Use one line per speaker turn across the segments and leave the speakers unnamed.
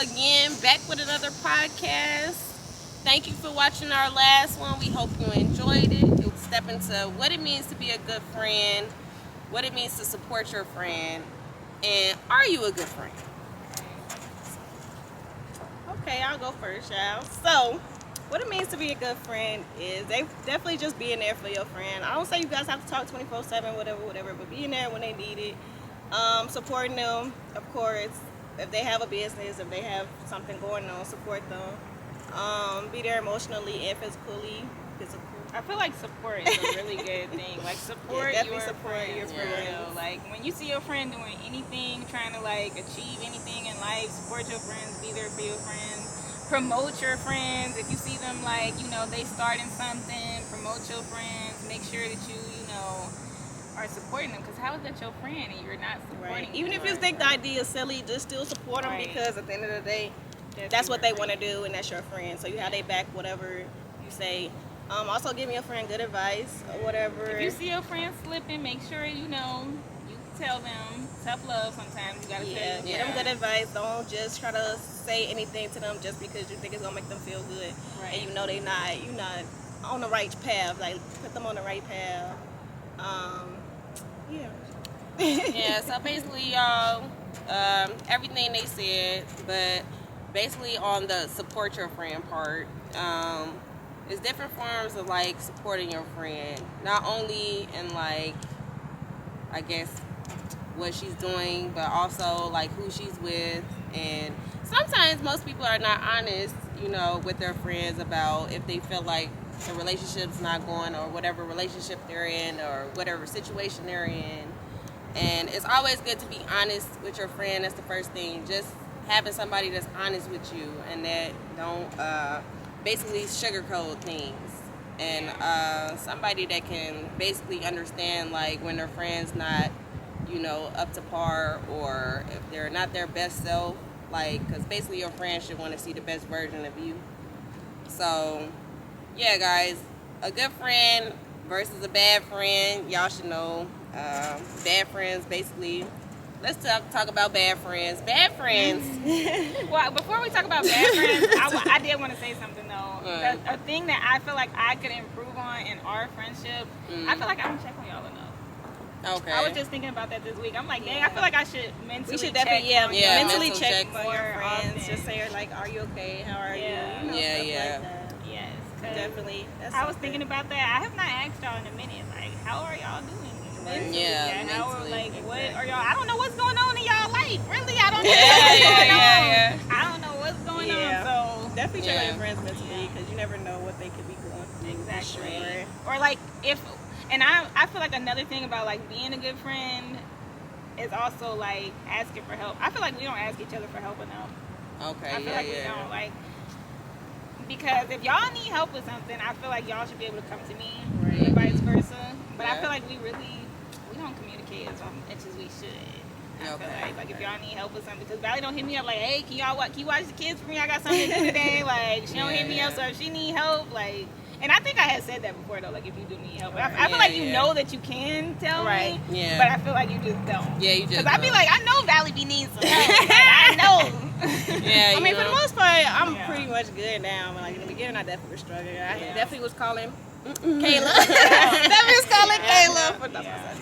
again, back with another podcast. Thank you for watching our last one. We hope you enjoyed it. We'll step into what it means to be a good friend, what it means to support your friend, and are you a good friend?
Okay, I'll go first, y'all. So, what it means to be a good friend is they definitely just being there for your friend. I don't say you guys have to talk 24/7, whatever, but being there when they need it. Supporting them, of course. If they have a business, if they have something going on, support them. Be there emotionally and physically.
I feel like support is a really good thing. Like support your friends. Like when you see your friend doing anything, trying to like achieve anything in life, support your friends, be there for your friends. Promote your friends. If you see them like, they starting something, promote your friends. Make sure that you are supporting them, because how is that your friend and you're not supporting them?
Even if you think the idea is silly, just still support them because at the end of the day, that's what they want to do and that's your friend. So you have their back, whatever you say. Also giving your friend good advice or whatever.
If you see your friend slipping, make sure you tell them. Tough love sometimes. You gotta tell them.
Give them good advice. Don't just try to say anything to them just because you think it's gonna make them feel good. Right. And you're not on the right path. Like put them on the right path.
Yeah, so basically, y'all, everything they said, but basically on the support your friend part, it's different forms of like supporting your friend, not only in like, I guess, what she's doing, but also like who she's with. And sometimes most people are not honest, with their friends about if they feel like the relationship's not going, or whatever relationship they're in, or whatever situation they're in. And it's always good to be honest with your friend. That's the first thing. Just having somebody that's honest with you and that don't basically sugarcoat things. And somebody that can basically understand like when their friend's not, up to par, or if they're not their best self. Like, because basically your friend should want to see the best version of you. So, yeah, guys, a good friend versus a bad friend, y'all should know. Bad friends, basically. Let's talk about bad friends. Bad friends.
Well, before we talk about bad friends, I did want to say something though. A thing that I feel like I could improve on in our friendship, I feel like I don't check on y'all enough.
Okay.
I was just thinking about that this week. I'm like, dang, I feel like I should mentally check
mentally check
more
your friends.
often.
Just say like, are you okay? How are you?
Yeah.
Like that.
Yes.
Definitely.
I was thinking about that. I have not asked y'all in a minute. Like, how are y'all doing? Mentally?
Yeah.
What are y'all? I don't know what's going on in y'all life. Really, I don't know what's going on. I don't know what's going on. So
definitely check on your friends mentally, because you never know what they could be going through.
Exactly.
Sure.
Or like I feel like another thing about like being a good friend is also like asking for help. I feel like we don't ask each other for help enough.
Okay.
I feel like we don't, like, because if y'all need help with something, I feel like y'all should be able to come to me, and vice versa. But I feel like we don't communicate as much as we should. I feel like if y'all need help with something, because Valley don't hit me up like, hey, can you watch the kids for me? I got something to do today. Like, she don't hit me up, so if she need help, like. And I think I had said that before though, like if you do need help. I feel like you know that you can tell me, but I feel like you just don't.
Yeah, you just
because I be like, I know Valley be needing some help. Like, I know.
Yeah,
I mean, for the most part, I'm pretty much good now. But like in the beginning, I definitely was struggling. I definitely was calling Kayla. Definitely was calling Kayla. But that's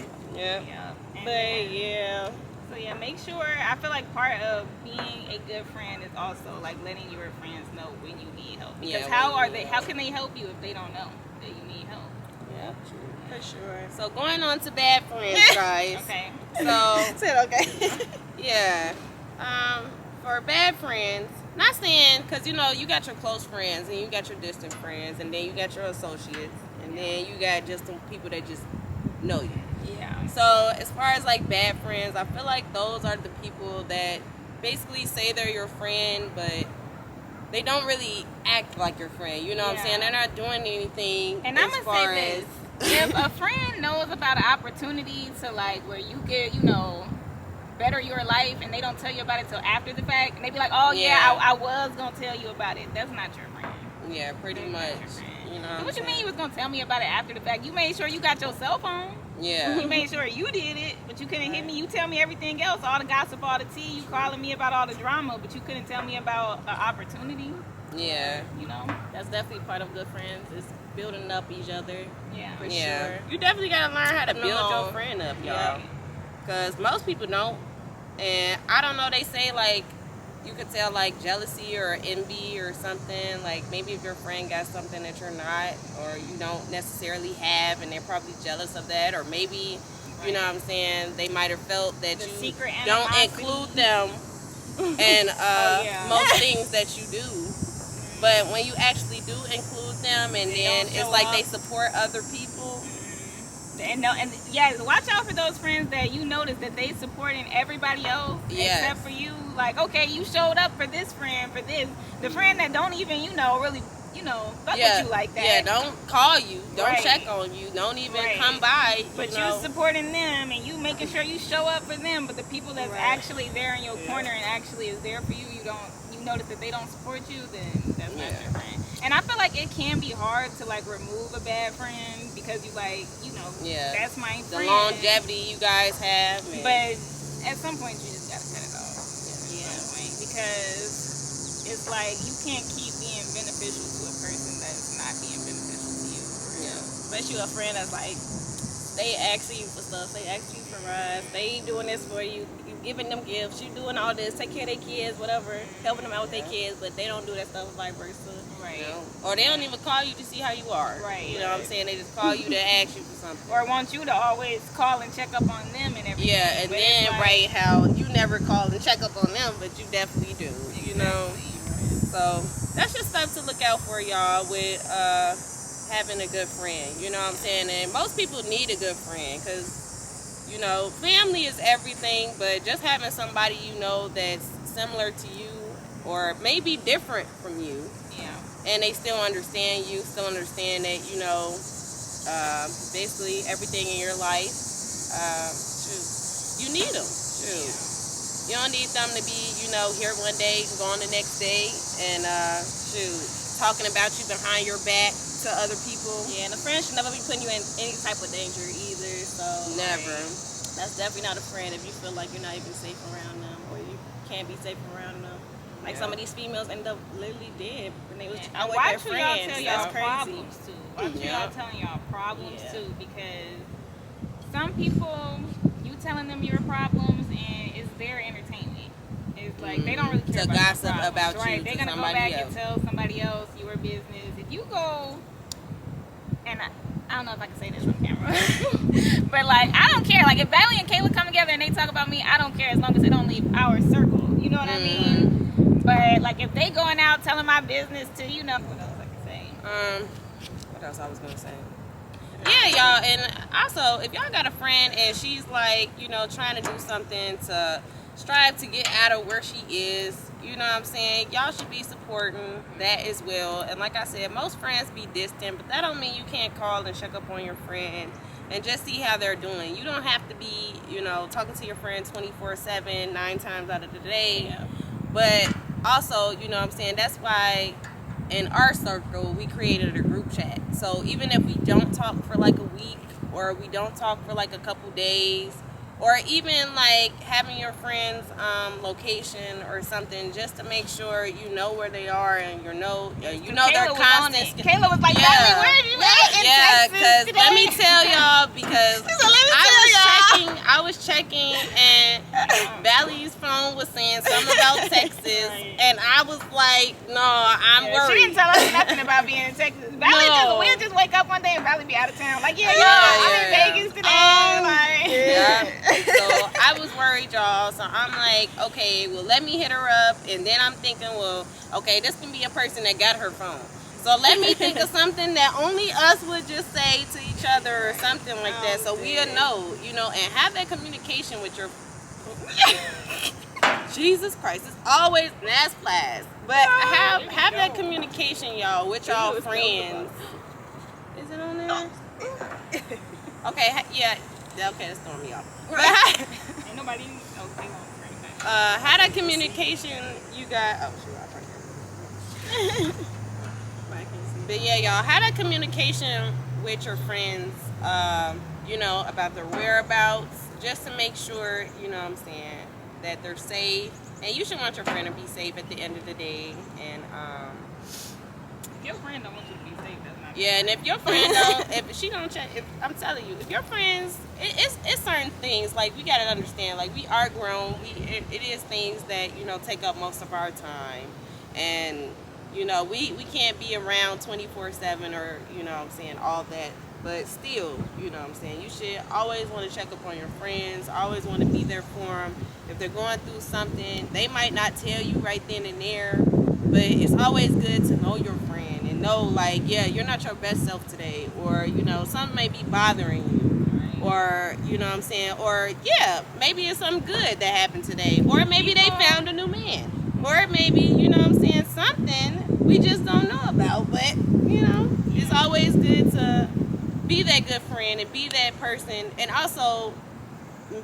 So yeah, make sure. I feel like part of being a good friend is also like letting your friends know when you need help. Because how can they help you if they don't know that you need help?
Yeah, true. For sure.
So going on to bad friends, guys.
Okay.
So said okay.
Yeah. For bad friends, not saying, because you got your close friends and you got your distant friends and then you got your associates and then you got just some people that just know you.
Yeah.
So as far as like bad friends, I feel like those are the people that basically say they're your friend, but they don't really act like your friend. You know what I'm saying? They're not doing anything.
And I'm gonna say this: if a friend knows about an opportunity to like where you get, better your life, and they don't tell you about it till after the fact, and they be like, "Oh I was gonna tell you about it." That's not your friend.
Yeah, pretty much.
So what you mean you was gonna tell me about it after the fact? You made sure you got your cell phone.
Yeah.
You made sure you did it, but you couldn't hit me. You tell me everything else, all the gossip, all the tea. You calling me about all the drama, but you couldn't tell me about an opportunity.
Yeah.
You know?
That's definitely part of good friends. Is building up each other.
Yeah.
For
Yeah.
sure.
You definitely gotta learn how to build
No.
your friend up, y'all.
Yeah.
Because most people don't. And I don't know, they say like you could tell like jealousy or envy or something. Like maybe if your friend got something that you're not, or you don't necessarily have, and they're probably jealous of that, or maybe, you know what I'm saying, they might have felt that
The
you
secret
don't
animosity.
include them in
yeah.
most things that you do. But when you actually do include them, and
They
then
don't
it's
show
like
up.
they support other people.
And yeah, watch out for those friends that you notice that they supporting everybody else
Yes.
except for you. Like, okay, you showed up for this friend, for this. The friend that don't even, really, fuck with you like that.
Yeah, don't call you, don't
Right.
check on you, don't even
Right.
come by.
But
you know.
you supporting them and you making sure you show up for them. But the people that's
Right.
actually there in your corner and actually is there for you, you notice that they don't support you, then that's not your friend. And I feel like it can be hard to like remove a bad friend because you
Yeah.
that's my
The
friend.
longevity you guys have. And,
But at some point you just gotta cut it off. Because it's like you can't keep being beneficial to a person that's not being beneficial to you.
Especially a friend that's like, they ask you for stuff, they ask you for rides, they doing this for you, you giving them gifts, you doing all this, take care of their kids, whatever, helping them out with their kids, but they don't do that stuff vice versa.
Right.
you know, or they don't even call you to see how you are.
Right.
You know what I'm saying? They just call you to ask you for something.
Or want you to always call and check up on them and everything.
Yeah, and
But
then
it's like,
right how you never call and check up on them, but you definitely do. You know. So that's just stuff to look out for, y'all, with having a good friend. You know what I'm saying? And most people need a good friend because, family is everything, but just having somebody that's similar to you or maybe different from you, and they still understand you, still understand that, basically everything in your life, you need them. You don't need them to be, here one day, gone the next day, and talking about you behind your back to other people.
Yeah, and a friend should never be putting you in any type of danger either, so.
Never.
That's definitely not a friend if you feel like you're not even safe around them, or you can't be safe around them. Like some of these females end up literally dead when they was out with their friends.
Tell
That's
y'all
crazy.
problems too. Watch who y'all telling y'all problems too, because some people, you telling them your problems and it's their entertainment. It's like they don't really care
To
about
gossip
your problems,
about you
right?
to
They're gonna go
somebody
back
else.
and tell somebody else your business. If you go, and I don't know if I can say this on camera, but like I don't care. Like if Valley and Kayla come together and they talk about me, I don't care as long as they don't leave our circle. You know what I mean? But like if they going out telling my business to what else I can say?
What else I was gonna say? Yeah, y'all, and also if y'all got a friend and she's like, trying to do something to strive to get out of where she is, you know what I'm saying? Y'all should be supporting that as well. And like I said, most friends be distant, but that don't mean you can't call and check up on your friend and just see how they're doing. You don't have to be, talking to your friend 24/7, 9 times out of the day.
Yeah.
But also, you know what I'm saying, that's why in our circle we created a group chat. So even if we don't talk for like a week, or we don't talk for like a couple days, or even like having your friend's location or something, just to make sure you know where they are and you know their constant.
Kayla was like, "Valerie, where are you at in Texas
because
today?"
let me tell y'all, because I was checking and Valley's phone was saying something about Texas, and I was like, no, I'm worried.
She didn't tell us nothing about being in Texas. We'll just wake up one day and Valley be out of town. Like, I'm in Vegas today.
So I was worried, y'all. So I'm like, okay, well, let me hit her up. And then I'm thinking, well, okay, this can be a person that got her phone. So let me think of something that only us would just say to each other or something like that. So we'll know, and have that communication with your... Jesus Christ, it's always that's flash. But have that communication, y'all, with y'all friends. Is it on there? Okay, yeah. Okay, that's throwing me off.
Ain't nobody. Oh, they won't.
How that communication you got? Oh, shoot, I forgot. But yeah, y'all, how that communication with your friends. you know, about their whereabouts, just to make sure, you know what I'm saying, that they're safe. And you should want your friend to be safe at the end of the day. And
if your friend don't want you to be safe, that's not
yeah, and if your friend don't, if she don't check, if I'm telling you, if your friends, it's certain things, like, we gotta understand, like, we are grown, it is things that, you know, take up most of our time, and, you know, we can't be around 24/7, or, you know what I'm saying, all that, but still, you know what I'm saying, you should always want to check up on your friends, always want to be there for them. If they're going through something, they might not tell you right then and there, but it's always good to know your friend and know, like, yeah, you're not your best self today, or, you know, something may be bothering you, or, you know what I'm saying, or, yeah, maybe it's something good that happened today, or maybe they found a new man, or maybe, you know what I'm saying, something we just don't know about, but, you know, it's always good to be that good friend and be that person. And also,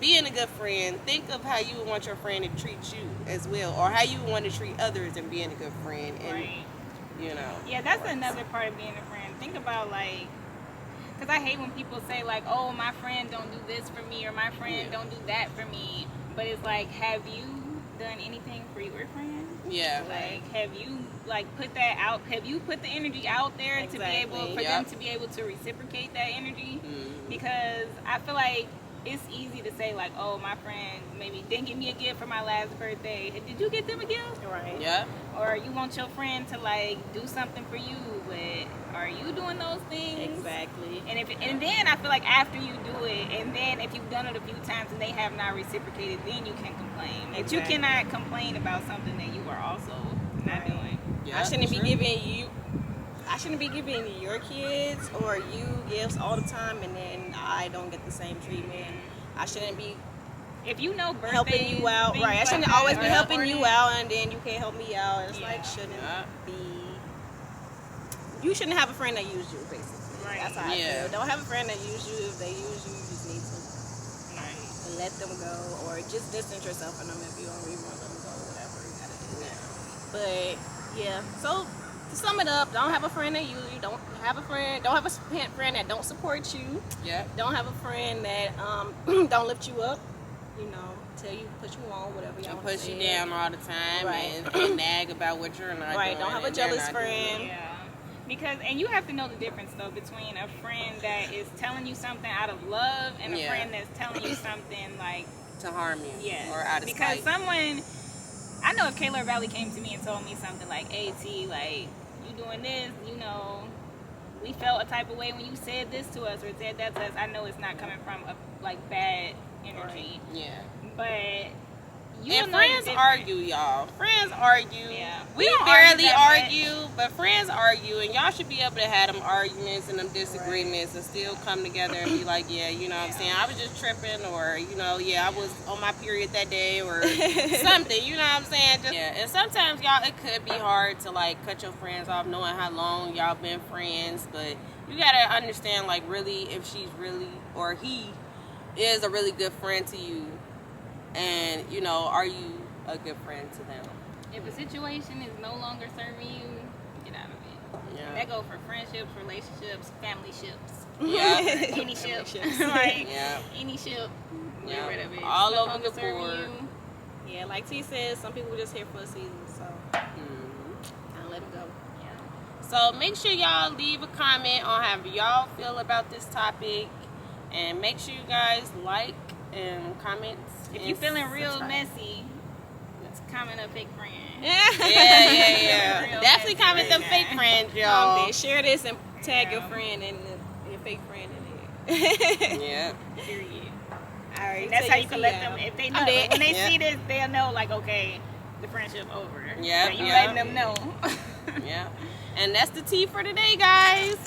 being a good friend, think of how you would want your friend to treat you as well, or how you would want to treat others and being a good friend. And, you know.
Yeah, that's another part of being a friend. Think about, like, because I hate when people say, like, oh, my friend don't do this for me, or my friend don't do that for me. But it's like, have you done anything for your friend?
Yeah.
Like, have you, like, put that out? Have you put the energy out there to be able, for them to be able to reciprocate that energy? Because I feel like it's easy to say, like, oh, my friend maybe didn't give me a gift for my last birthday. Did you get them a gift?
Right.
Yeah.
Or you want your friend to, like, do something for you, but are you doing those things?
Exactly.
And then I feel like after you do it, and then if you've done it a few times and they have not reciprocated, then you can complain. But you cannot complain about something that you are also not doing.
Yeah,
I shouldn't be giving your kids or you gifts all the time, and then I don't get the same treatment. I shouldn't be
if you know birthdays,
helping you out, right? I shouldn't always be helping you out, and then you can't help me out. It's like shouldn't be. You shouldn't have a friend that used you, basically.
Right.
That's how I feel. Don't have a friend that used you. If they use you, you just need to let them go, or just distance yourself from them if you don't really want them to go. Whatever you gotta do. But yeah, so to sum it up, don't have a friend that use you. Don't have a friend that don't support you.
Yeah.
Don't have a friend that don't lift you up. You know, tell you, put you on, whatever y'all want to say.
Push you down all the time,
Right.
and nag about what you're not doing.
Don't have a
and they're
jealous
not
friend.
doing.
Yeah. Because, and you have to know the difference, though, between a friend that is telling you something out of love and a friend that's telling you something, like,
to harm you.
Yeah.
Or out of
because
spite.
someone, I know if Kayla Valley came to me and told me something like, hey, T, like, you doing this, you know, we felt a type of way when you said this to us or said that to us. I know it's not coming from a, like, bad energy.
Yeah.
But you
and
know
friends argue, y'all. Friends argue.
Yeah.
We
don't
barely
argue
argue, but friends argue, and y'all should be able to have them arguments and them disagreements and still come together and be like, yeah, you know what I'm saying, I was just tripping, or, you know, yeah, I was on my period that day, or something, you know what I'm saying? Just, yeah, and sometimes, y'all, it could be hard to, like, cut your friends off knowing how long y'all been friends, but you gotta understand, like, really, if she's really, or he is a really good friend to you, and, you know, are you a good friend to them?
If a situation is no longer serving you, get out of it.
Yeah.
That go for friendships, relationships, family ships.
Yeah.
Any ship. Like,
Yeah.
any ship, get
Yeah.
rid of it.
All
No
over
longer
the
serving
board.
you.
Yeah, like T says, some people just here for a season, so kind of let them go.
Yeah.
So make sure y'all leave a comment on how y'all feel about this topic, and make sure you guys like and comment.
If you feeling real messy, just comment a fake friend.
Yeah. Definitely comment them fake friends, y'all.
Comment, share this and tag your friend and your fake friend in it.
Yeah.
Period.
All right,
And that's how you can let them, if they know,
dead.
when they see this, they'll know, like, okay, the friendship over.
Yeah,
So you
yeah.
letting them know.
Yeah. And that's the tea for today, guys.